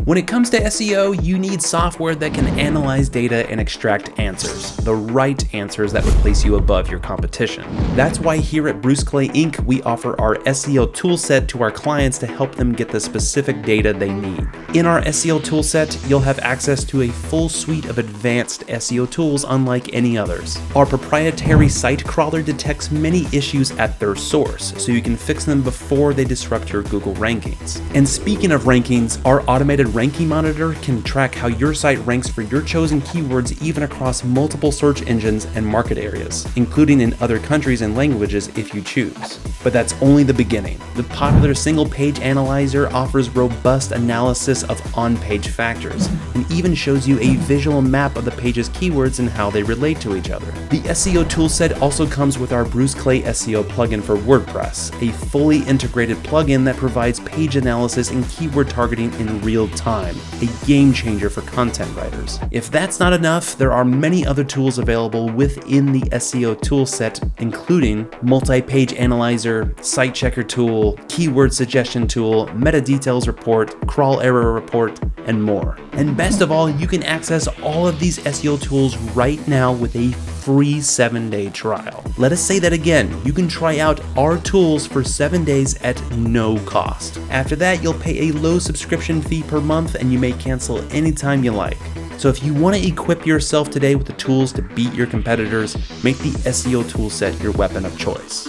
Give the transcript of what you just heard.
When it comes to SEO, you need software that can analyze data and extract answers, the right answers that would place you above your competition. That's why here at Bruce Clay Inc., we offer our SEO Toolset to our clients to help them get the specific data they need. In our SEO Toolset, you'll have access to a full suite of advanced SEO tools unlike any others. Our proprietary site crawler detects many issues at their source, so you can fix them before they disrupt your Google rankings. And speaking of rankings, our automated ranking monitor can track how your site ranks for your chosen keywords even across multiple search engines and market areas, including in other countries and languages if you choose. But that's only the beginning. The popular single page analyzer offers robust analysis of on-page factors and even shows you a visual map of the page's keywords and how they relate to each other. The SEO Toolset also comes with our Bruce Clay SEO plugin for WordPress, a fully integrated plugin that provides page analysis and keyword targeting in real time, a game changer for content writers. If that's not enough, there are many other tools available within the SEO Toolset, including multi-page analyzer, site checker tool, keyword suggestion tool, meta details report, crawl error report, and more. And best of all, you can access all of these SEO tools right now with a free 7-day trial. Let us say that again, you can try out our tools for 7 days at no cost. After that, you'll pay a low subscription fee per month and you may cancel anytime you like. So if you want to equip yourself today with the tools to beat your competitors, make the SEO Toolset your weapon of choice.